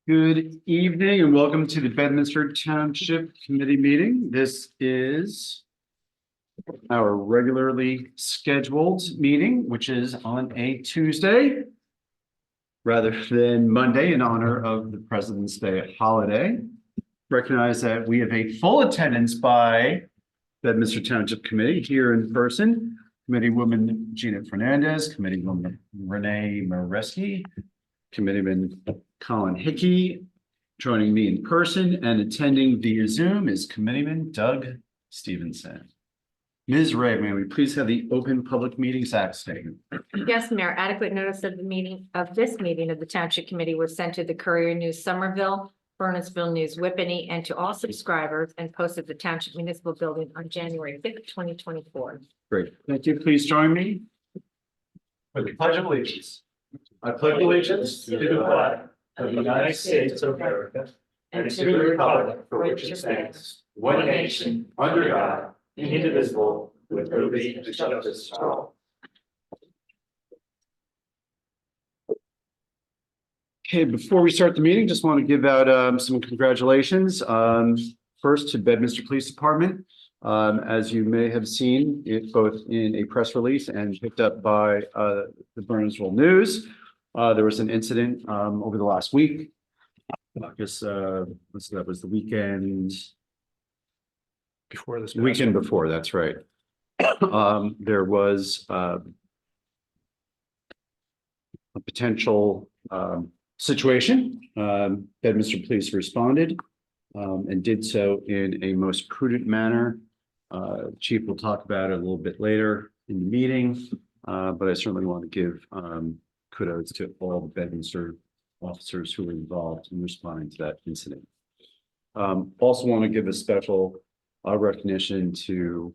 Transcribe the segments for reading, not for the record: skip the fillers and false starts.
Good evening and welcome to the Bedminster Township Committee meeting. This is our regularly scheduled meeting, which is on a Tuesday rather than Monday in honor of the President's Day holiday. Recognize that we have a full attendance by Bedminster Township Committee here in person. Committeewoman Gina Fernandez, Committeewoman Renee Mareski, Committeeman Colin Hickey. Joining me in person and attending via Zoom is Committeeman Doug Stevenson. Ms. Ray, may we please have the Open Public Meetings Act statement? Yes, Mayor, adequate notice of this meeting of the Township Committee was sent to the Courier News Somerville, Burnetsville News Whippany, and to all subscribers and posted at the Township Municipal Building on January 5th, 2024. Great, thank you. Please join me for the Pledge of Allegiance. I pledge allegiance to the flag of the United States of America and to the republic for which it stands, one nation, under God, indivisible, with liberty and justice for all. Okay, before we start the meeting, just want to give out some congratulations. First to Bedminster Police Department. As you may have seen, it both in a press release and picked up by the Burnetsville News. There was an incident over the last week. I guess that was the weekend before this. weekend before, that's right. There was a potential situation. Bedminster Police responded and did so in a most prudent manner. Chief will talk about it a little bit later in the meeting, but I certainly want to give kudos to all the Bedminster officers who were involved in responding to that incident. Also want to give a special recognition to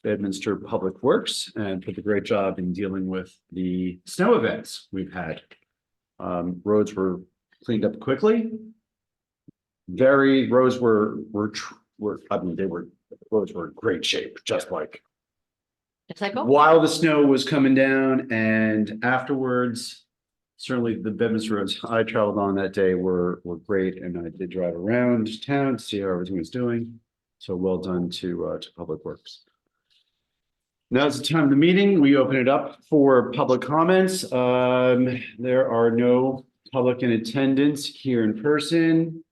Bedminster Public Works and for the great job in dealing with the snow events we've had. Roads were cleaned up quickly. Roads were roads were in great shape, just like It's like, while the snow was coming down, and afterwards, certainly the Bedminster roads I traveled on that day were great, and I did drive around town to see how everything was doing. So well done to Public Works. Now's the time of the meeting. We open it up for public comments. There are no public in attendance here in person,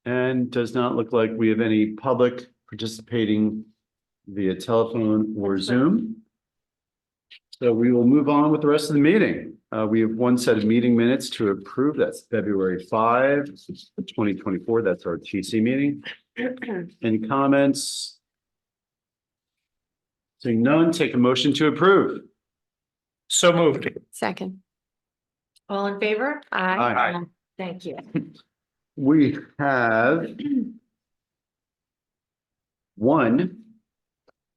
and does not look like we have any public participating via telephone or Zoom. So we will move on with the rest of the meeting. We have one set of meeting minutes to approve. That's February 5, 2024. That's our TC meeting. Any comments? Seeing none, take a motion to approve. So moved. Second. all in favor? Aye. Thank you. We have one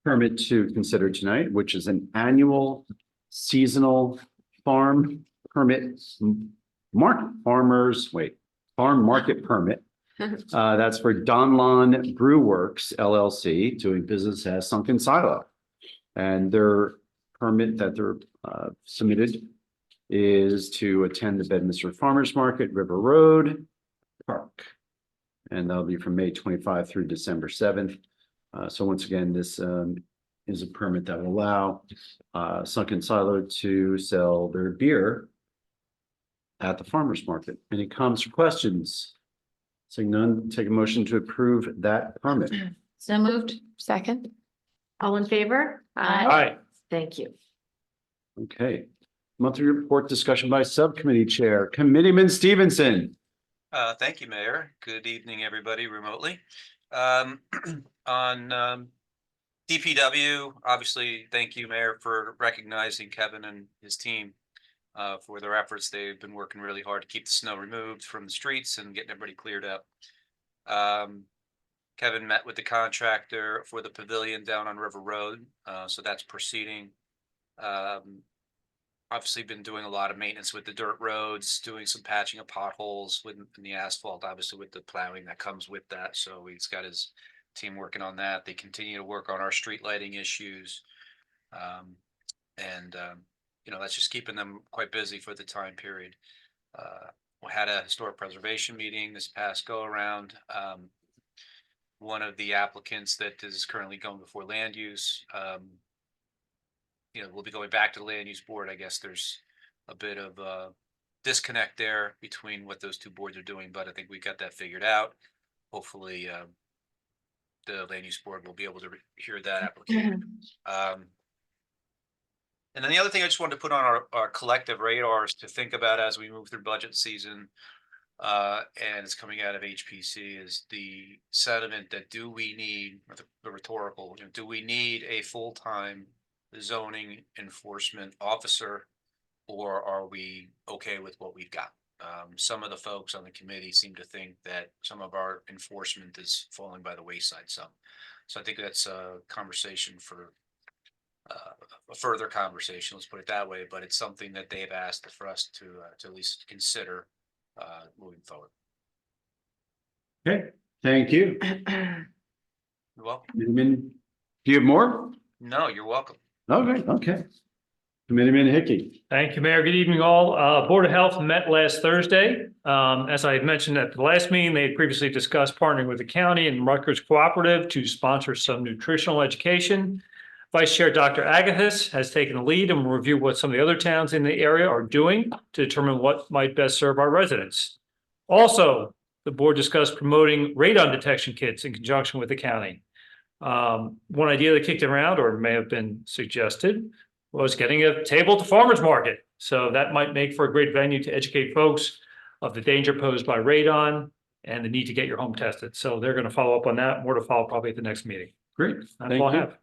permit to consider tonight, which is an annual seasonal farm permit, farm market permit. That's for Donlon Brew Works LLC, doing business as Sunken Silo. And their permit that they're submitted is to attend the Bedminster Farmers Market, River Road Park. And that'll be from May 25 through December 7th. So once again, this is a permit that will allow Sunken Silo to sell their beer at the farmers market. Any comments or questions? Seeing none, take a motion to approve that permit. So moved. Second. All in favor? Aye. Thank you. Okay. Monthly report discussion by subcommittee chair, Committeeman Stevenson. Thank you, Mayor. Good evening, everybody remotely. On DPW, obviously, thank you, Mayor, for recognizing Kevin and his team for their efforts. They've been working really hard to keep the snow removed from the streets and getting everybody cleared up. Kevin met with the contractor for the pavilion down on River Road, so that's proceeding. Obviously been doing a lot of maintenance with the dirt roads, doing some patching of potholes in the asphalt, obviously with the plowing that comes with that. So he's got his team working on that. They continue to work on our street lighting issues. that's just keeping them quite busy for the time period. We had a historic preservation meeting this past go around. One of the applicants that is currently going before land use, we'll be going back to the land use board. I guess there's a bit of a disconnect there between what those two boards are doing, but I think we got that figured out. Hopefully, the land use board will be able to hear that application. And then the other thing I just wanted to put on our collective radars to think about as we move through budget season, and it's coming out of HPC, is the sentiment that do we need, or the rhetorical, do we need a full-time zoning enforcement officer, or are we okay with what we've got? Some of the folks on the committee seem to think that some of our enforcement is falling by the wayside some. So I think that's a conversation for a further conversation, let's put it that way, but it's something that they've asked for us to at least consider moving forward. Okay, thank you. You're welcome. Do you have more? No, you're welcome. Okay. Committeeman Hickey. Thank you, Mayor. Good evening, all. Board of Health met last Thursday. As I had mentioned at the last meeting, they had previously discussed partnering with the county and Rutgers Cooperative to sponsor some nutritional education. Vice Chair Dr. Agathis has taken the lead and will review what some of the other towns in the area are doing to determine what might best serve our residents. Also, the board discussed promoting radon detection kits in conjunction with the county. One idea that kicked around, or may have been suggested, was getting a table at the farmer's market. So that might make for a great venue to educate folks of the danger posed by radon and the need to get your home tested. So they're going to follow up on that. More to follow probably at the next meeting. Great. That's all I have.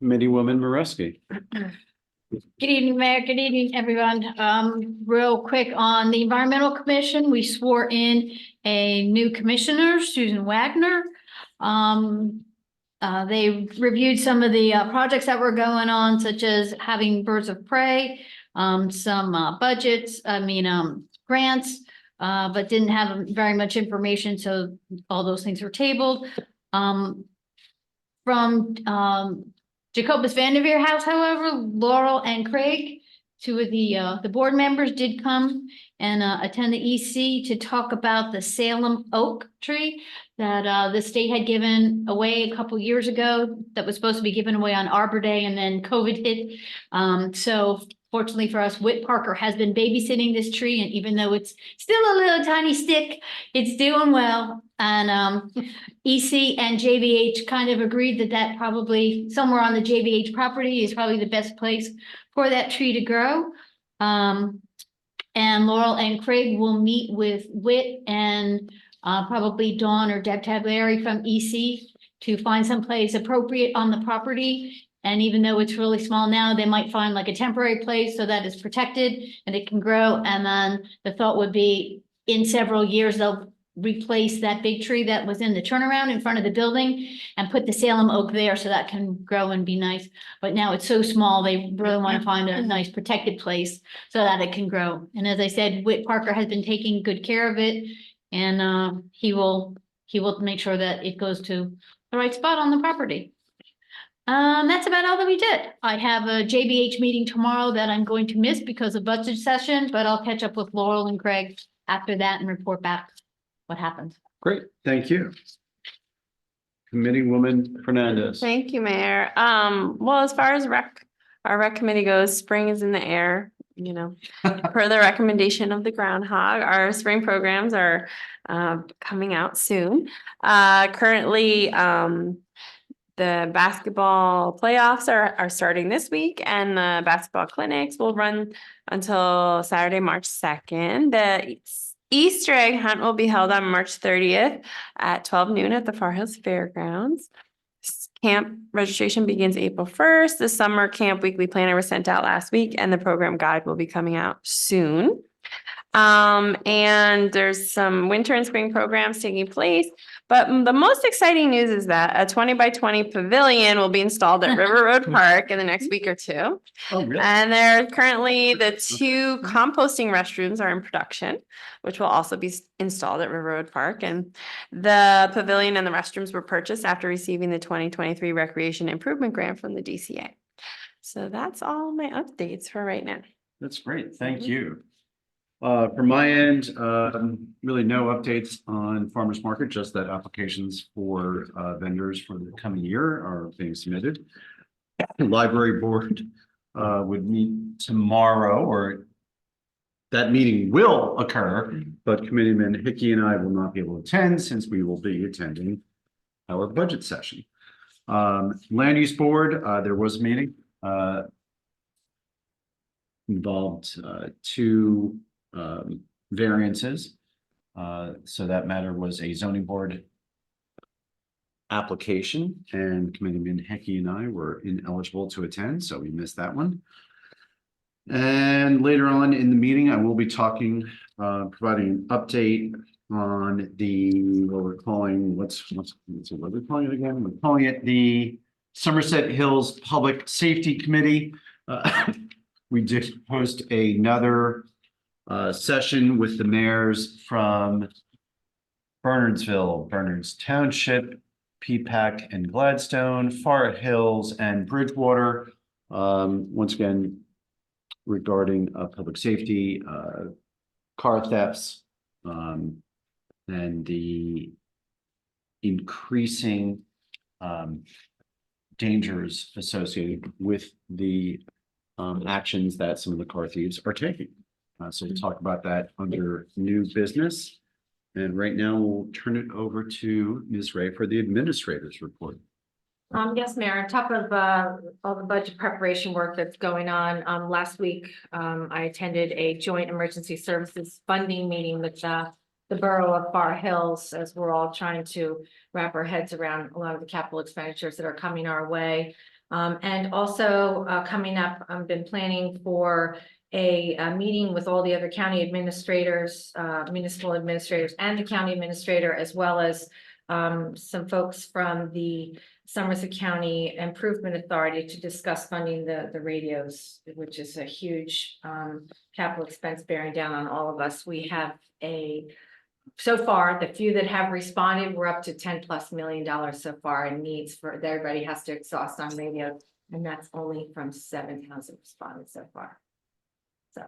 Committeewoman Mareski. Good evening, Mayor. Good evening, everyone. Real quick on the Environmental Commission, we swore in a new commissioner, Susan Wagner. They reviewed some of the projects that were going on, such as having birds of prey, some budgets, grants, but didn't have very much information, so all those things were tabled. From Jacobus Vanderveer House, however, Laurel and Craig, two of the board members, did come and attend the EC to talk about the Salem oak tree that the state had given away a couple years ago, that was supposed to be given away on Arbor Day, and then COVID hit. So fortunately for us, Whit Parker has been babysitting this tree, and even though it's still a little tiny stick, it's doing well. And EC and JVH kind of agreed that that probably somewhere on the JVH property is probably the best place for that tree to grow. And Laurel and Craig will meet with Whit and probably Dawn or Deb Taglieri from EC to find some place appropriate on the property. And even though it's really small now, they might find like a temporary place so that it's protected and it can grow. And then the thought would be in several years, they'll replace that big tree that was in the turnaround in front of the building and put the Salem oak there so that can grow and be nice. But now it's so small, they really want to find a nice protected place so that it can grow. And as I said, Whit Parker has been taking good care of it, and he will make sure that it goes to the right spot on the property. That's about all that we did. I have a JBH meeting tomorrow that I'm going to miss because of budget session, but I'll catch up with Laurel and Craig after that and report back what happened. Great, thank you. Committeewoman Fernandez. Thank you, Mayor. Well, as far as our rec committee goes, spring is in the air, per the recommendation of the groundhog. Our spring programs are coming out soon. Currently, the basketball playoffs are starting this week, and the basketball clinics will run until Saturday, March 2nd. The Easter egg hunt will be held on March 30th at 12 noon at the Far Hills Fairgrounds. Camp registration begins April 1st. The summer camp weekly planner was sent out last week, and the program guide will be coming out soon. And there's some winter and spring programs taking place, but the most exciting news is that a 20 by 20 pavilion will be installed at River Road Park in the next week or two. Oh, really? And there currently the 2 composting restrooms are in production, which will also be installed at River Road Park. And the pavilion and the restrooms were purchased after receiving the 2023 Recreation Improvement Grant from the DCA. So that's all my updates for right now. That's great. Thank Mhm. you. From my end, really no updates on farmers market, just that applications for vendors for the coming year are being submitted. The library board would meet tomorrow, or that meeting will occur, but Committeeman Hickey and I will not be able to attend since we will be attending our budget session. Land use board, there was a meeting, involved two variances. So that matter was a zoning board application, and Committeeman Hickey and I were ineligible to attend, so we missed that one. And later on in the meeting, I will be talking, providing an update on the, what we're calling, what we're calling it again? We're calling it the Somerset Hills Public Safety Committee. We did host another session with the mayors from Bernardsville, Bernards Township, P-PAC and Gladstone, Forest Hills and Bridgewater. Once again, regarding public safety, car thefts, and the increasing dangers associated with the actions that some of the car thieves are taking. So we'll talk about that under new business. And right now we'll turn it over to Ms. Ray for the administrator's report. Yes, Mayor, on top of all the budget preparation work that's going on, last week, I attended a joint emergency services funding meeting with the borough of Forest Hills, as we're all trying to wrap our heads around a lot of the capital expenditures that are coming our way. And also coming up, I've been planning for a meeting with all the other county administrators, municipal administrators, and the county administrator, as well as some folks from the Somerset County Improvement Authority to discuss funding the radios, which is a huge capital expense bearing down on all of us. We have so far, the few that have responded, we're up to $10+ million so far in needs for, everybody has to exhaust on radio, and that's only from 7 houses responded so far. So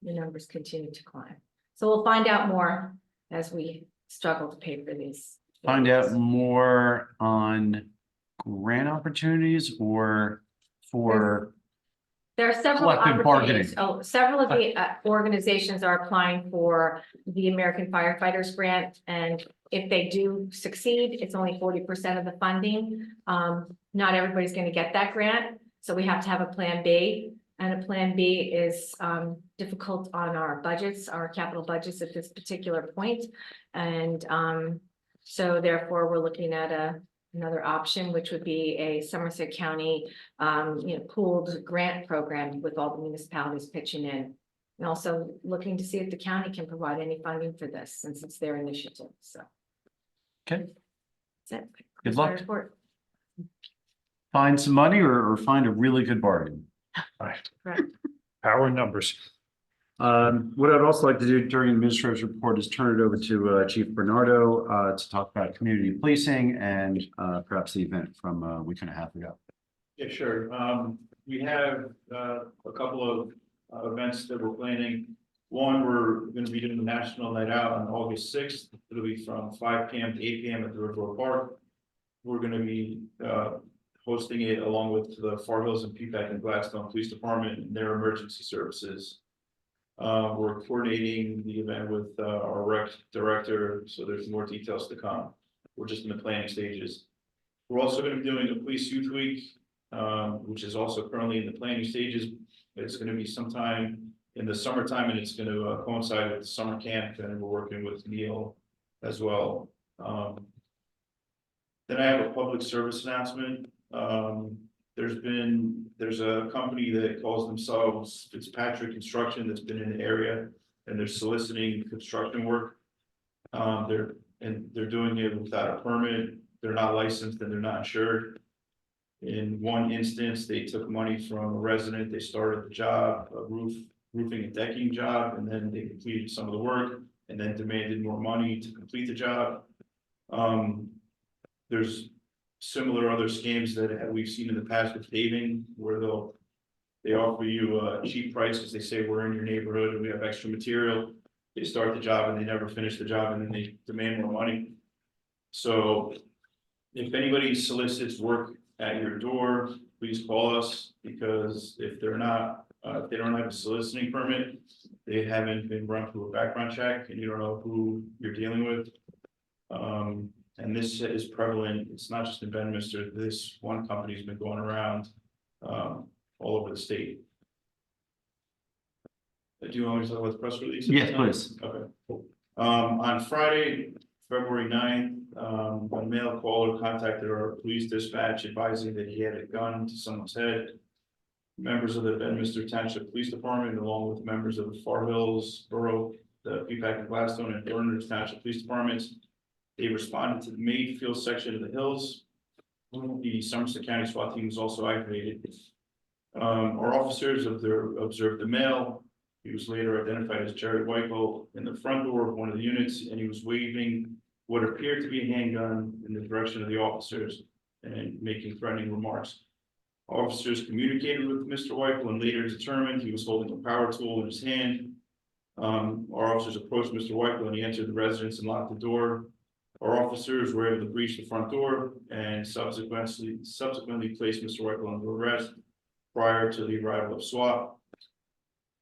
the numbers continue to climb. So we'll find out more as we struggle to pay for these. Find out more on grant opportunities or for There are several collective bargaining. opportunities. Oh, several of the organizations are applying for the American Firefighters Grant, and if they do succeed, it's only 40% of the funding. Not everybody's going to get that grant, so we have to have a plan B. And a plan B is difficult on our budgets, our capital budgets at this particular point. And so therefore, we're looking at another option, which would be a Somerset County pooled grant program with all the municipalities pitching in. And also looking to see if the county can provide any funding for this, since it's their initiative. So. Okay. That's it. Good That's my luck. report. Find some money or find a really good bargain. Right. Right. Power numbers. What I'd also like to do during the administrator's report is turn it over to Chief Bernardo to talk about community policing and perhaps the event from a week and a half ago. Yeah, sure. We have a couple of events that we're planning. One, we're going to be doing the National Night Out on August 6th. It'll be from 5 p.m. to 8 p.m. at the River Park. We're going to be hosting it along with the Forest Hills and P-PAC and Gladstone Police Department and their emergency services. We're coordinating the event with our rec director, so there's more details to come. We're just in the planning stages. We're also going to be doing a Police Youth Week, which is also currently in the planning stages. It's going to be sometime in the summertime, and it's going to coincide with the summer camp, and we're working with Neil as well. Then I have a public service announcement. There's a company that calls themselves Fitzpatrick Construction that's been in the area, and they're soliciting construction work. They're doing it without a permit. They're not licensed and they're not insured. In one instance, they took money from a resident. They started the job, a roofing and decking job, and then they completed some of the work and then demanded more money to complete the job. There's similar other scams that we've seen in the past with paving, where they'll They offer you a cheap price because they say we're in your neighborhood and we have extra material. They start the job and they never finish the job and then they demand more money. So if anybody solicits work at your door, please call us, because if they're not, if they don't have a soliciting permit, they haven't been run through a background check and you don't know who you're dealing with. And this is prevalent. It's not just in Bedminster. This one company's been going around all over the state. Do you want me to talk about the press release? Yes, please. Okay. On Friday, February 9th, a male caller contacted our police dispatch advising that he had a gun to someone's head. Members of the Bedminster Township Police Department, along with members of the Far Hills Borough, the Peapack and Gladstone and Berners Township Police Departments, they responded to the Mayfield section of the hills. The Somerset County SWAT team was also activated. Our officers observed the male. He was later identified as Jared Whitehall in the front door of one of the units, and he was waving what appeared to be a handgun in the direction of the officers and making threatening remarks. Officers communicated with Mr. Whitehall and later determined he was holding a power tool in his hand. Our officers approached Mr. Whitehall and he entered the residence and locked the door. Our officers were able to breach the front door and subsequently placed Mr. Whitehall under arrest prior to the arrival of SWAT.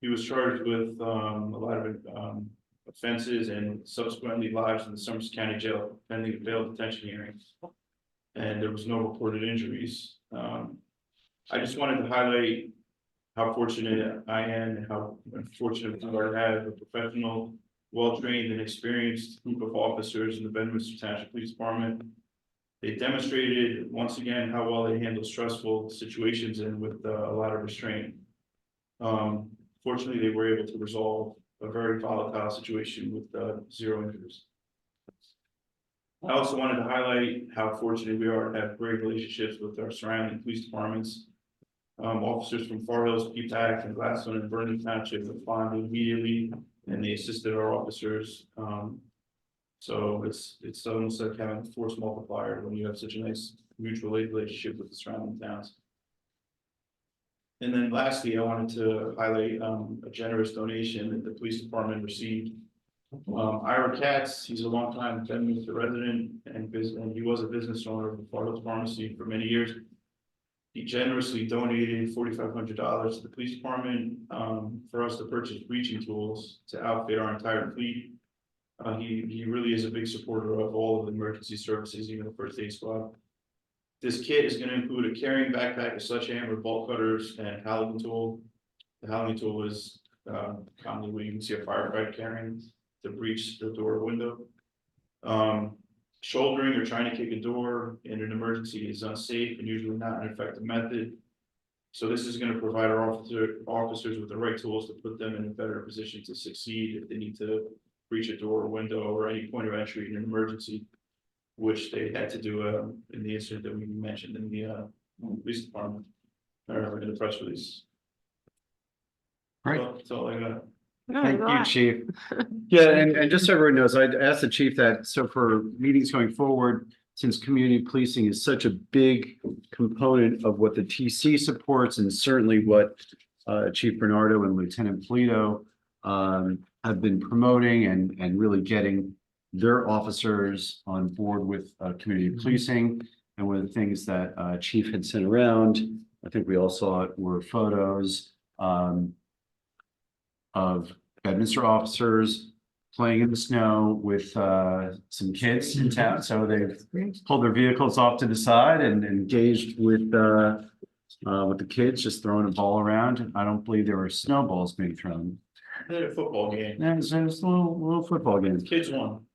He was charged with a lot of offenses and subsequently lodged in the Somerset County Jail pending a bail detention hearing. And there was no reported injuries. I just wanted to highlight how fortunate I am and how fortunate we are to have a professional, well-trained and experienced group of officers in the Bedminster Township Police Department. They demonstrated once again how well they handle stressful situations and with a lot of restraint. Fortunately, they were able to resolve a very volatile situation with 0 injuries. I also wanted to highlight how fortunate we are to have great relationships with our surrounding police departments. Officers from Far Hills, Peapack, and Gladstone and Vernon Township responded immediately, and they assisted our officers. So it's almost like having a force multiplier when you have such a nice mutual aid relationship with the surrounding towns. And then lastly, I wanted to highlight a generous donation that the police department received. Ira Katz, he's a longtime Bedminster resident and he was a business owner of the Far Hills Pharmacy for many years. He generously donated $4,500 to the police department for us to purchase breaching tools to outfit our entire fleet. He really is a big supporter of all of the emergency services, even the first aid squad. This kit is going to include a carrying backpack, a sledgehammer, bolt cutters, and Halligan tool. The Halligan tool is commonly what you can see a firefighter carrying to breach the door or window. Shouldering or trying to kick a door in an emergency is unsafe and usually not an effective method. So this is going to provide our officers with the right tools to put them in a better position to succeed if they need to breach a door or window or any point of entry in an emergency, which they had to do in the incident that we mentioned in the police department or in the press release. Right. So that's all I got. No, Thank there's a you, lot. Chief. Yeah, and just so everyone knows, I'd asked the chief that, so for meetings going forward, since community policing is such a big component of what the TC supports and certainly what Chief Bernardo and Lieutenant Polito have been promoting and really getting their officers on board with community policing. And one of the things that Chief had sent around, I think we all saw it, were photos of Bedminster officers playing in the snow with some kids in town. So they've pulled their vehicles off to the side and engaged with the kids, just throwing a ball around. I don't believe there were snowballs being thrown. They had a football game. Yeah, it was a little football game. Kids won.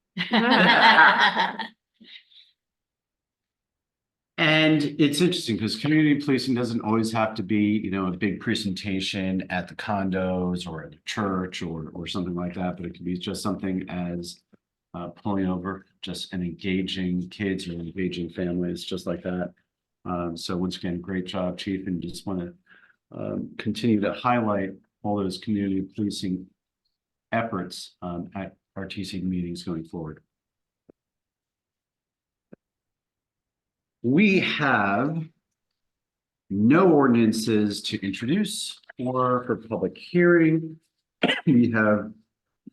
And it's interesting because community policing doesn't always have to be, a big presentation at the condos or at a church or something like that, but it can be just something as pulling over just and engaging kids or engaging families just like that. So once again, great job, Chief, and just want to continue to highlight all those community policing efforts at RTC meetings going forward. We have no ordinances to introduce or for public hearing. We have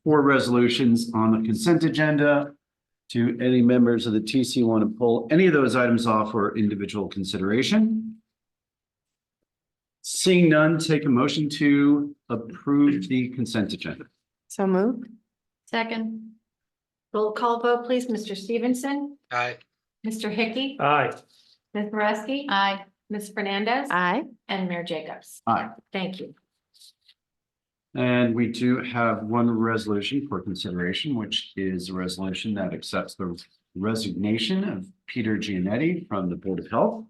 4 resolutions on the consent agenda. Do any members of the TC want to pull any of those items off for individual consideration? Seeing none, take a motion to approve the consent agenda. So moved. Second. Roll call vote, please. Mr. Stevenson, Aye. Mr. Hickey, Aye. Ms. Moreski, Aye. Ms. Fernandez, Aye. and Mayor Jacobs. Aye. Thank you. And we do have one resolution for consideration, which is a resolution that accepts the resignation of Peter Giannetti from the Board of Health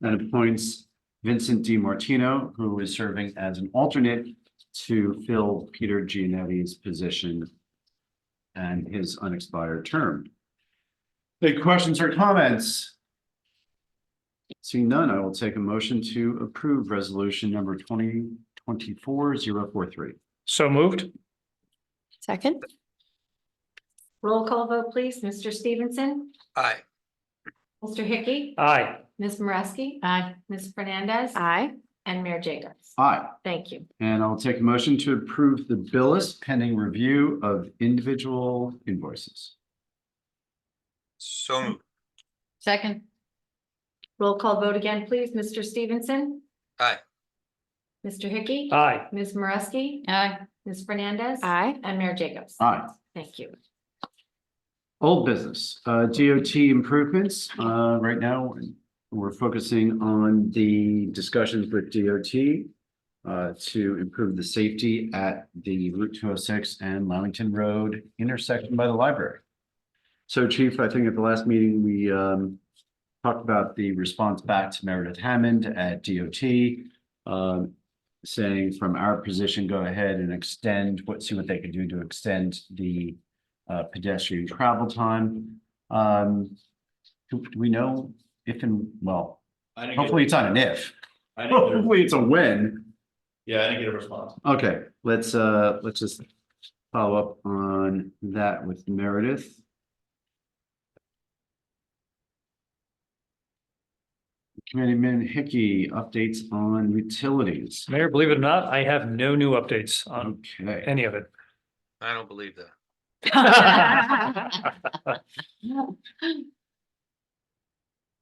and appoints Vincent DiMartino, who is serving as an alternate to fill Peter Giannetti's position and his unexpired term. Any questions or comments? Seeing none, I will take a motion to approve resolution number 2024-043. So moved. Second. Roll call vote, please. Mr. Stevenson, Aye. Mr. Hickey, Aye. Ms. Moreski, Aye. Ms. Fernandez, Aye. and Mayor Jacobs. Aye. Thank you. And I'll take a motion to approve the bill list pending review of individual invoices. So moved. Second. Roll call vote again, please. Mr. Stevenson, Aye. Mr. Hickey, Aye. Ms. Moreski, Aye. Ms. Fernandez, Aye. and Mayor Jacobs. Aye. Thank you. Old business, DOT improvements. Right now, we're focusing on the discussions with DOT to improve the safety at the Route 206 and Lamington Road intersection by the library. So Chief, I think at the last meeting, we talked about the response back to Meredith Hammond at DOT, saying from our position, go ahead and see what they can do to extend the pedestrian travel time. Do we know if well, I didn't hopefully it's not an if, I didn't get a- hopefully it's a when. Yeah, I didn't get a response. Okay, let's just follow up on that with Meredith. Committeeman Hickey, updates on utilities. Mayor, believe it or not, I have no new updates on Okay, any of it. I don't believe that.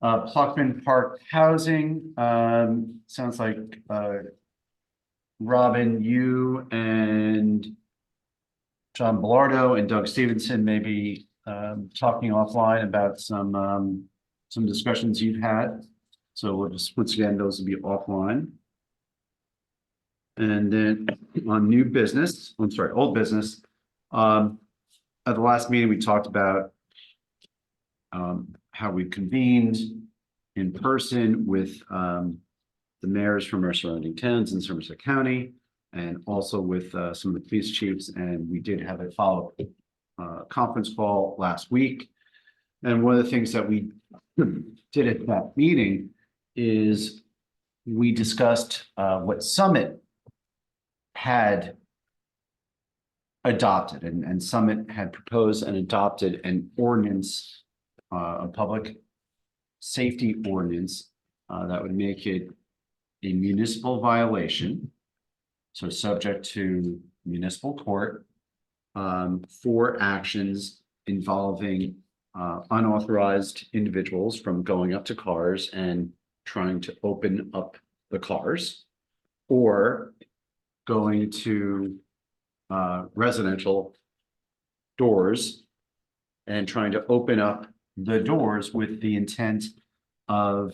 Pluckman Park Housing, sounds like, Robin, you and John Bellardo and Doug Stevenson may be, talking offline about some discussions you've had. So we'll just, once again, those will be offline. And then on new business, I'm sorry, old business, at the last meeting, we talked about how we convened in person with the mayors from our surrounding towns in Somerset County, and also with some of the police chiefs, and we did have a follow-up conference call last week. And one of the things that we did at that meeting is we discussed what Summit had adopted, and Summit had proposed and adopted an ordinance, a public safety ordinance that would make it a municipal violation, so subject to municipal court for actions involving unauthorized individuals from going up to cars and trying to open up the cars, or going to residential doors and trying to open up the doors with the intent of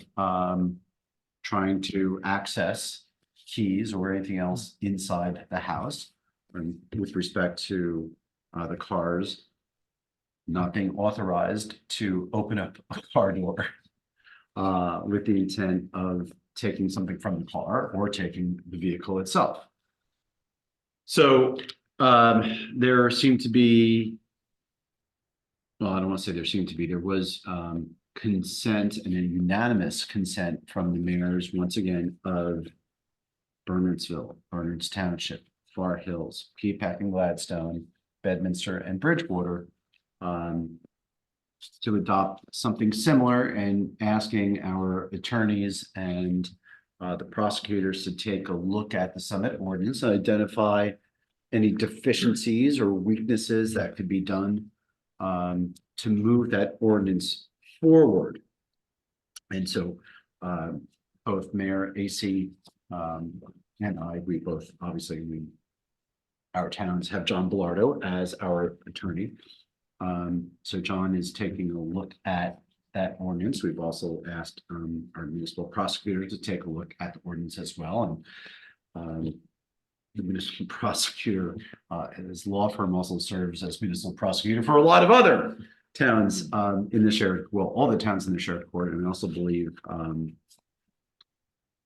trying to access keys or anything else inside the house, and with respect to the cars not being authorized to open up a car door with the intent of taking something from the car or taking the vehicle itself. So there seemed to be, well, I don't want to say there seemed to be, there was consent and a unanimous consent from the mayors, once again, of Bernardsville, Bernards Township, Far Hills, Peapacking, Gladstone, Bedminster, and Bridgewater, to adopt something similar, and asking our attorneys and the prosecutors to take a look at the Summit ordinance and identify any deficiencies or weaknesses that could be done to move that ordinance forward. And so both Mayor AC and I, we both, obviously, our towns have John Bellardo as our attorney. So John is taking a look at that ordinance. We've also asked our municipal prosecutor to take a look at the ordinance as well. And the municipal prosecutor, his law firm also serves as municipal prosecutor for a lot of other towns in the sheriff, well, all the towns in the sheriff court. And I also believe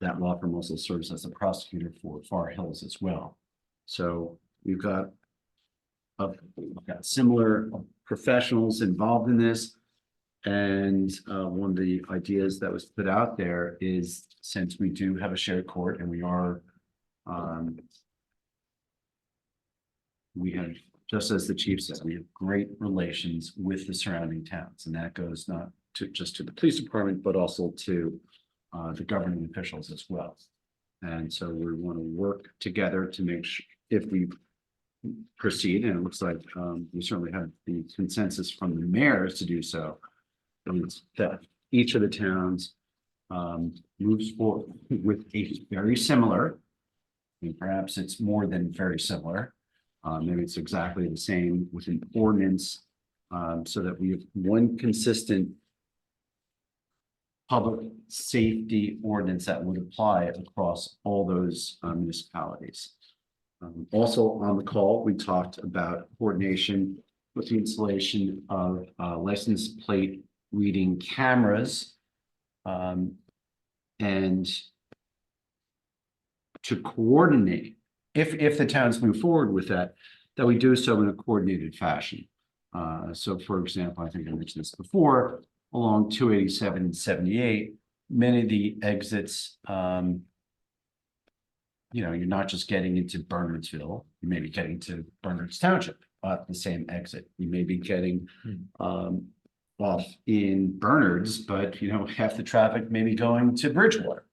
that law firm also serves as a prosecutor for Far Hills as well. So we've got similar professionals involved in this. And one of the ideas that was put out there is, since we do have a shared court and we have, just as the chief said, we have great relations with the surrounding towns, and that goes not just to the police department, but also to the governing officials as well. And so we want to work together to make sure, if we proceed, and it looks like we certainly have the consensus from the mayors to do so, that each of the towns moves forward with a very similar, and perhaps it's more than very similar, maybe it's exactly the same with an ordinance, so that we have one consistent public safety ordinance that would apply across all those municipalities. Also on the call, we talked about coordination with the installation of license plate reading cameras, and to coordinate, if the towns move forward with that we do so in a coordinated fashion. So for example, I think I mentioned this before, along 287 and 78, many of the exits, you're not just getting into Bernardsville, you may be getting to Bernards Township at the same exit. You may be getting off in Bernards, but half the traffic may be going to Bridgewater.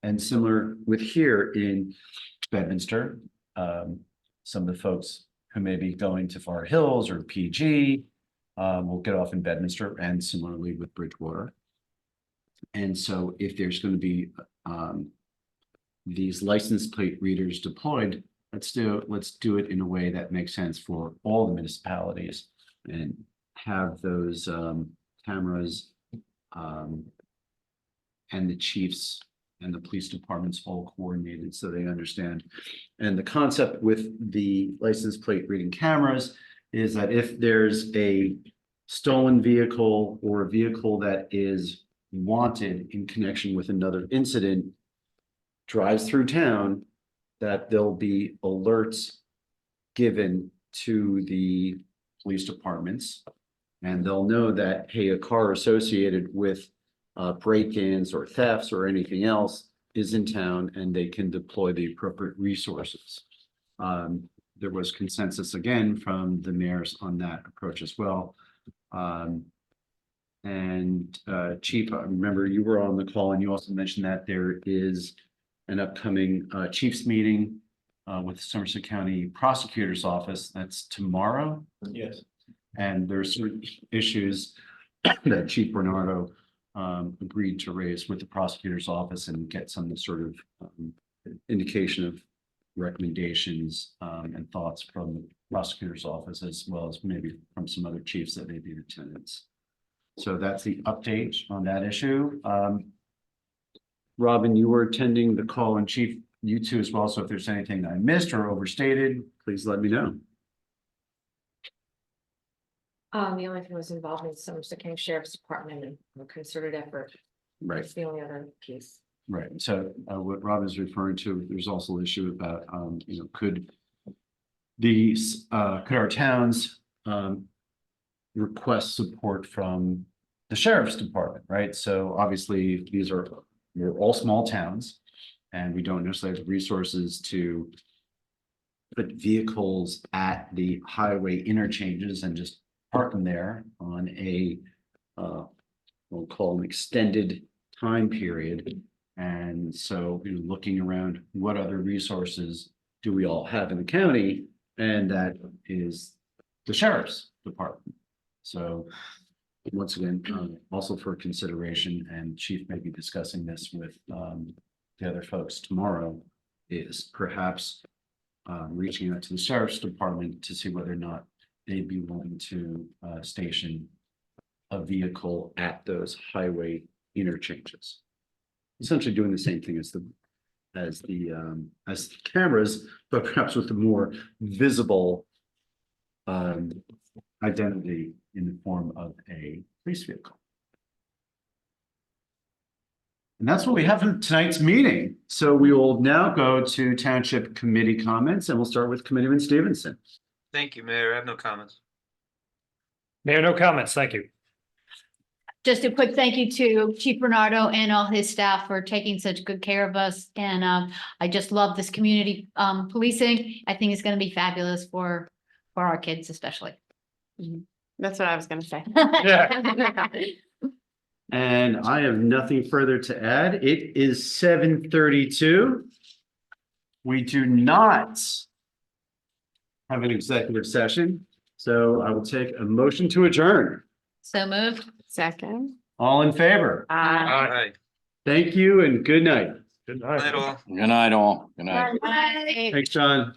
And similar with here in Bedminster, some of the folks who may be going to Far Hills or PG will get off in Bedminster, and similarly with Bridgewater. And so if there's going to be these license plate readers deployed, let's do it in a way that makes sense for all the municipalities, and have those cameras and the chiefs and the police departments all coordinated so they understand. And the concept with the license plate reading cameras is that if there's a stolen vehicle or a vehicle that is wanted in connection with another incident drives through town, that there'll be alerts given to the police departments, and they'll know that, hey, a car associated with break-ins or thefts or anything else is in town, and they can deploy the appropriate resources. There was consensus again from the mayors on that approach as well. Chief, I remember you were on the call, and you also mentioned that there is an upcoming chiefs meeting with the Somerset County Prosecutor's Office. That's tomorrow. Yes. And there's certain issues that Chief Bernardo agreed to raise with the prosecutor's office and get some sort of indication of recommendations and thoughts from the prosecutor's office, as well as maybe from some other chiefs that may be in attendance. So that's the update on that issue. Robin, you were attending the call, and Chief, you too as well. So if there's anything I missed or overstated, please let me know. The only thing was involved in Somerset County Sheriff's Department and a concerted effort. Right. That's the only other piece. Right. So what Rob is referring to, there's also an issue about, could our towns request support from the sheriff's department, right? So obviously we're all small towns, and we don't necessarily have the resources to put vehicles at the highway interchanges and just park them there on a we'll call an extended time period. And so, looking around, what other resources do we all have in the county? And that is the sheriff's department. So once again, also for consideration, and Chief may be discussing this with the other folks tomorrow, is perhaps reaching out to the sheriff's department to see whether or not they'd be willing to station a vehicle at those highway interchanges. Essentially doing the same thing as the cameras, but perhaps with the more visible identity in the form of a police vehicle. And that's what we have for tonight's meeting. So we will now go to Township Committee comments, and we'll start with Committeeman Stevenson. Thank you, Mayor. I have no comments. Mayor, no comments. Thank you. Just a quick thank you to Chief Bernardo and all his staff for taking such good care of us. And I just love this community policing. I think it's going to be fabulous for our kids especially. That's what I was gonna say. Yeah. And I have nothing further to add. It is 7:32. We do not have an executive session, so I will take a motion to adjourn. So moved. Second. All in favor? All right. Thank you and good night. Good Night night. all. Good night, all. Good night. Bye. Thanks, John.